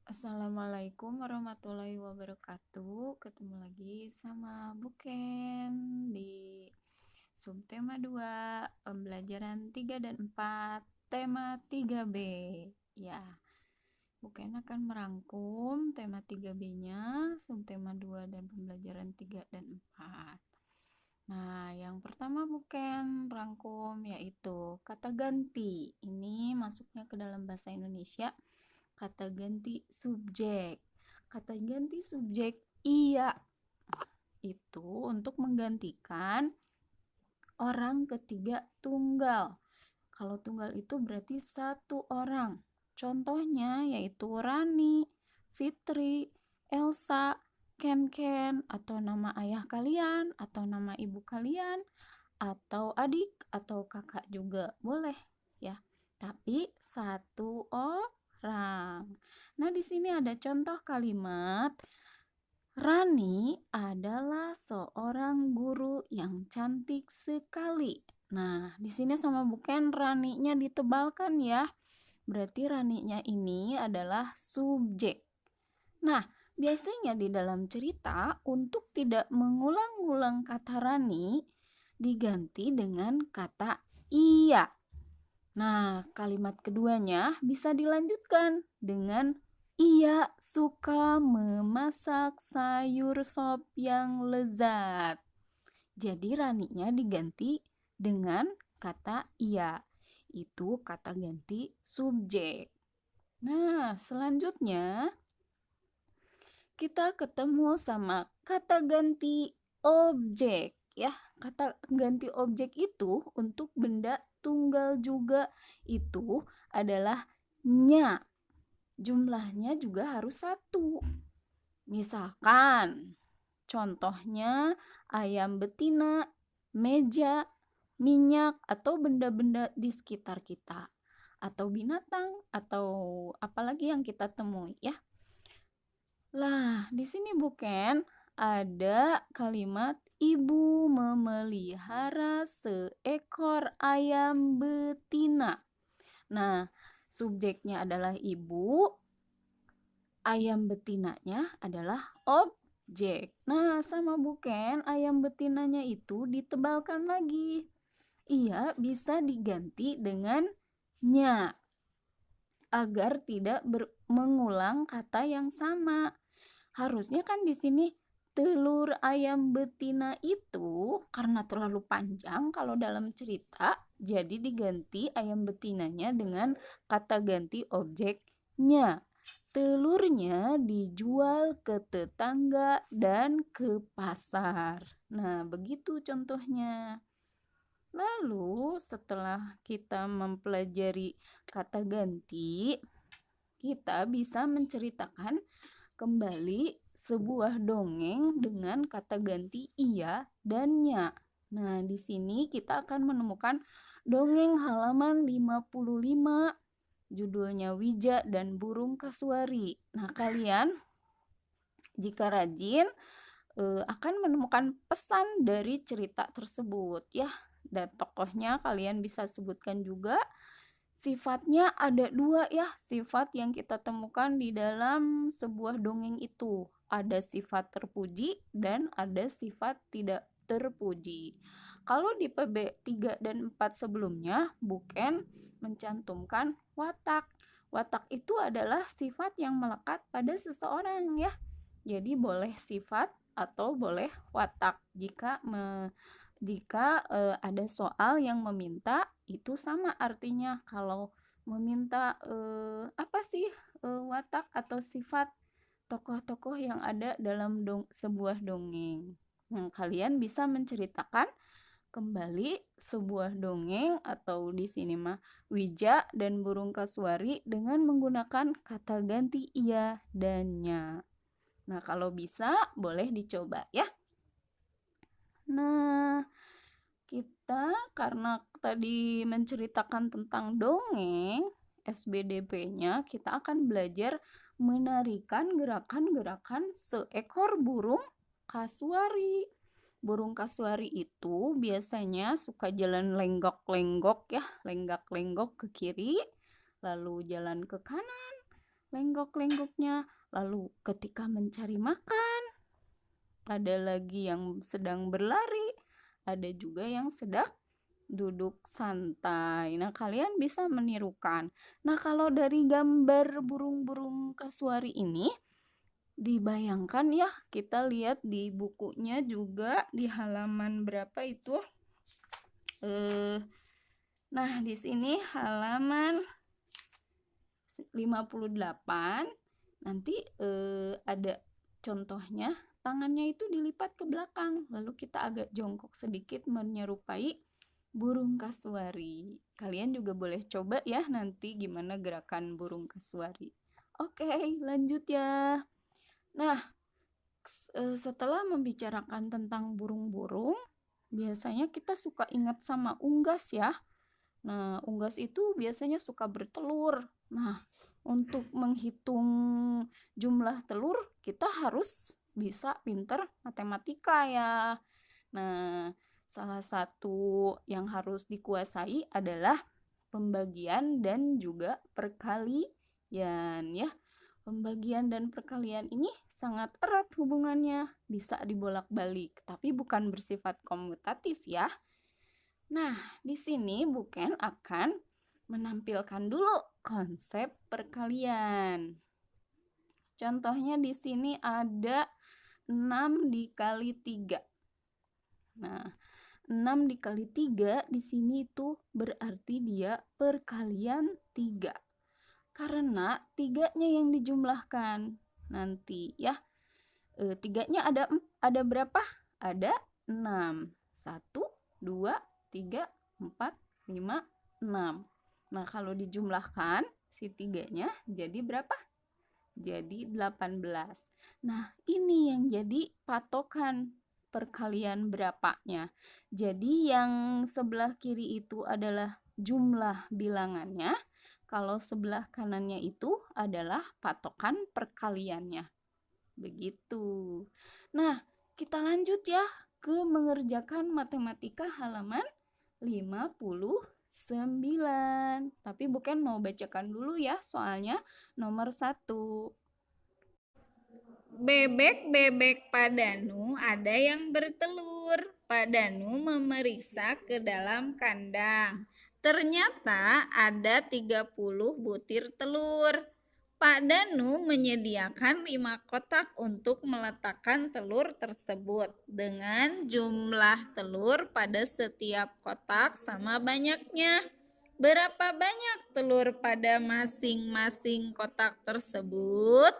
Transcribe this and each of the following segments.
Assalamualaikum warahmatullahi wabarakatuh. Ketemu lagi sama Buken di subtema 2 pembelajaran 3 dan 4 tema 3B. Ya, Buken akan merangkum tema 3B-nya, subtema 2 dan pembelajaran 3 dan 4. Nah, yang pertama Buken rangkum yaitu kata ganti. Ini masuknya ke dalam bahasa Indonesia. Kata ganti subjek. Kata ganti subjek iya itu untuk menggantikan orang ketiga tunggal. Kalau tunggal itu berarti satu orang. Contohnya yaitu Rani, Fitri, Elsa, Ken, atau nama ayah kalian, atau nama ibu kalian, atau adik, atau kakak juga boleh ya. Tapi satu orang. Nah, di sini ada contoh kalimat. Rani adalah seorang guru yang cantik sekali. Nah, di sini sama bukan Raninya ditebalkan ya. Berarti Raninya ini adalah subjek. Nah, biasanya di dalam cerita untuk tidak mengulang-ulang kata Rani diganti dengan kata iya. Nah, kalimat keduanya bisa dilanjutkan dengan ia suka memasak sayur sop yang lezat. Jadi Raninya diganti dengan kata iya. Itu kata ganti subjek. Nah, selanjutnya kita ketemu sama kata ganti objek ya. Kata ganti objek itu untuk benda tunggal juga itu adalah nya. Jumlahnya juga harus satu. Misalkan contohnya ayam betina, meja, minyak, atau benda-benda di sekitar kita. Atau binatang, atau apalagi yang kita temui ya. Lah, di sini bukan ada kalimat ibu memelihara seekor ayam betina. Nah, subjeknya adalah ibu, ayam betinanya adalah objek. Nah, sama bukan ayam betinanya itu ditebalkan lagi. Ia bisa diganti dengan nya agar tidak mengulang kata yang sama. Harusnya kan di sini telur ayam betina itu karena terlalu panjang kalau dalam cerita, jadi diganti ayam betinanya dengan kata ganti objeknya. Telurnya dijual ke tetangga dan ke pasar. Nah, begitu contohnya. Lalu setelah kita mempelajari kata ganti, kita bisa menceritakan kembali sebuah dongeng dengan kata ganti iya dan nya. Nah, di sini kita akan menemukan dongeng halaman 55, judulnya Wija dan Burung Kasuari. Nah, kalian jika rajin akan menemukan pesan dari cerita tersebut ya. Dan tokohnya kalian bisa sebutkan juga. Sifatnya ada dua ya, sifat yang kita temukan di dalam sebuah dongeng itu. Ada sifat terpuji dan ada sifat tidak terpuji. Kalau di PB 3 dan 4 sebelumnya, Buken mencantumkan watak. Watak itu adalah sifat yang melekat pada seseorang ya. Jadi boleh sifat atau boleh watak. Jika ada soal yang meminta, itu sama artinya. Kalau meminta apa sih watak atau sifat tokoh-tokoh yang ada dalam sebuah dongeng. Nah, kalian bisa menceritakan kembali sebuah dongeng atau di sini mah Wija dan Burung Kasuari dengan menggunakan kata ganti iya dan nya. Nah, kalau bisa boleh dicoba ya. Nah, kita karena tadi menceritakan tentang dongeng, SBDP-nya kita akan belajar menarikan gerakan-gerakan seekor burung kasuari. Burung kasuari itu biasanya suka jalan lenggok-lenggok ya, lenggak-lenggok ke kiri, lalu jalan ke kanan, lenggok-lenggoknya. Lalu ketika mencari makan, ada lagi yang sedang berlari, ada juga yang sedang duduk santai. Nah, kalian bisa menirukan. Nah, kalau dari gambar burung-burung kasuari ini, dibayangkan ya, kita lihat di bukunya juga di halaman berapa itu? Nah, di sini halaman 58. Nanti ada contohnya, tangannya itu dilipat ke belakang, lalu kita agak jongkok sedikit menyerupai burung kasuari. Kalian juga boleh coba ya nanti gimana gerakan burung kasuari. Oke, lanjut ya. Nah, setelah membicarakan tentang burung-burung, biasanya kita suka ingat sama unggas ya. Nah, unggas itu biasanya suka bertelur. Nah, untuk menghitung jumlah telur, kita harus bisa pinter matematika ya. Nah, salah satu yang harus dikuasai adalah pembagian dan juga perkalian ya. Pembagian dan perkalian ini sangat erat hubungannya, bisa dibolak-balik, tapi bukan bersifat komutatif ya. Nah, di sini Buken akan menampilkan dulu konsep perkalian. Contohnya di sini ada 6 dikali 3. Nah, 6 dikali 3 di sini itu berarti dia perkalian 3. Karena 3-nya yang dijumlahkan nanti ya. 3-nya ada berapa? Ada 6. 1, 2, 3, 4, 5, 6. Nah, kalau dijumlahkan si 3-nya jadi berapa? Jadi 18. Nah, ini yang jadi patokan perkalian berapanya. Jadi yang sebelah kiri itu adalah jumlah bilangannya. Kalau sebelah kanannya itu adalah patokan perkaliannya. Begitu. Nah, kita lanjut ya ke mengerjakan matematika halaman 59. Tapi bukan mau bacakan dulu ya soalnya nomor 1. Bebek-bebek Pak Danu ada yang bertelur. Pak Danu memeriksa ke dalam kandang. Ternyata ada 30 butir telur. Pak Danu menyediakan 5 kotak untuk meletakkan telur tersebut. Dengan jumlah telur pada setiap kotak sama banyaknya. Berapa banyak telur pada masing-masing kotak tersebut?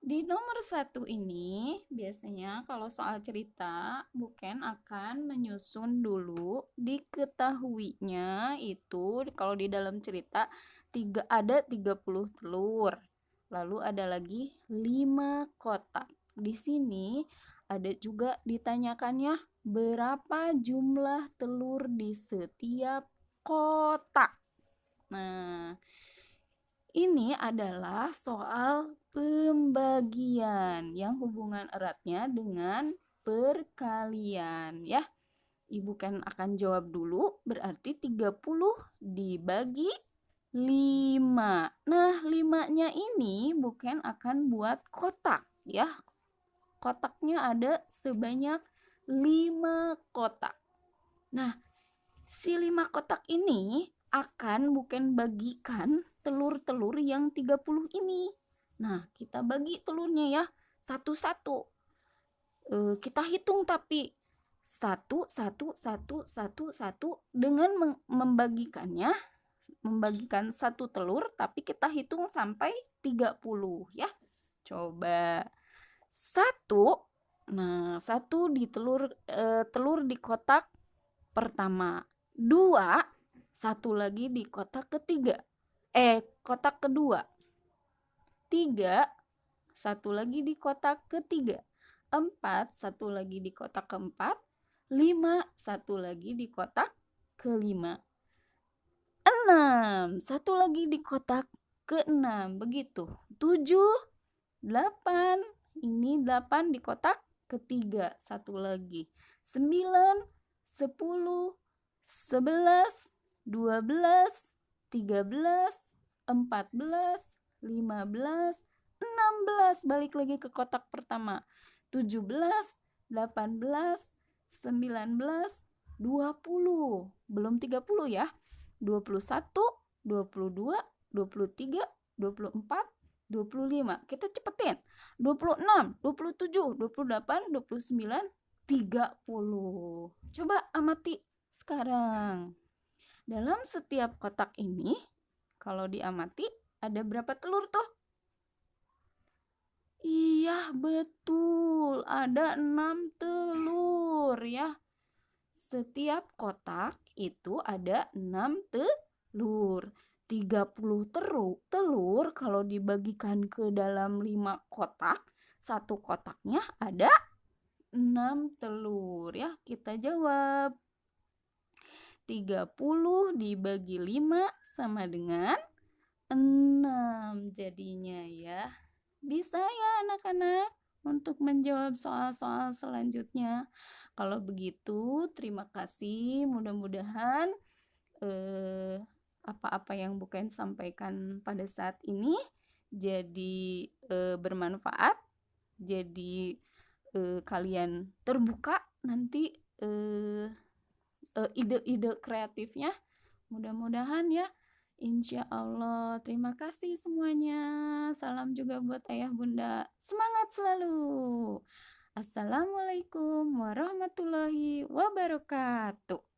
Di nomor 1 ini, biasanya kalau soal cerita, Buken akan menyusun dulu diketahuinya itu kalau di dalam cerita ada 30 telur. Lalu ada lagi 5 kotak. Di sini ada juga ditanyakannya berapa jumlah telur di setiap kotak. Nah, ini adalah soal pembagian yang hubungan eratnya dengan perkalian ya. Ibu kan akan jawab dulu, berarti 30 dibagi 5. Nah, 5-nya ini bukan akan buat kotak ya. Kotaknya ada sebanyak 5 kotak. Nah, si 5 kotak ini akan bukan bagikan telur-telur yang 30 ini. Nah, kita bagi telurnya ya satu-satu. Kita hitung tapi 1, 1, 1, 1, 1 dengan membagikan satu telur tapi kita hitung sampai 30 ya. Coba 1. Nah, 1 di telur di kotak pertama. 2, 1 lagi di kotak ketiga. Kotak kedua. 3, 1 lagi di kotak ketiga. 4, 1 lagi di kotak keempat. 5, 1 lagi di kotak kelima. 6, 1 lagi di kotak keenam. Begitu. 7, 8. Ini 8 di kotak ketiga. 1 lagi. 9, 10, 11, 12, 13, 14, 15, 16. Balik lagi ke kotak pertama. 17, 18, 19, 20. Belum 30 ya. 21, 22, 23, 24, 25. Kita cepetin. 26, 27, 28, 29, 30. Coba amati sekarang. Dalam setiap kotak ini, kalau diamati, ada berapa telur tuh? Iya, betul. Ada 6 telur ya. Setiap kotak itu ada 6 telur. 30 telur kalau dibagikan ke dalam 5 kotak, satu kotaknya ada 6 telur ya. Kita jawab. 30 dibagi 5 sama dengan 6 jadinya ya. Bisa ya anak-anak untuk menjawab soal-soal selanjutnya. Kalau begitu, terima kasih. Mudah-mudahan apa-apa yang bukan sampaikan pada saat ini jadi bermanfaat. Jadi kalian terbuka nanti ide-ide kreatifnya. Mudah-mudahan ya. Insya Allah. Terima kasih semuanya. Salam juga buat ayah bunda. Semangat selalu. Assalamualaikum warahmatullahi wabarakatuh.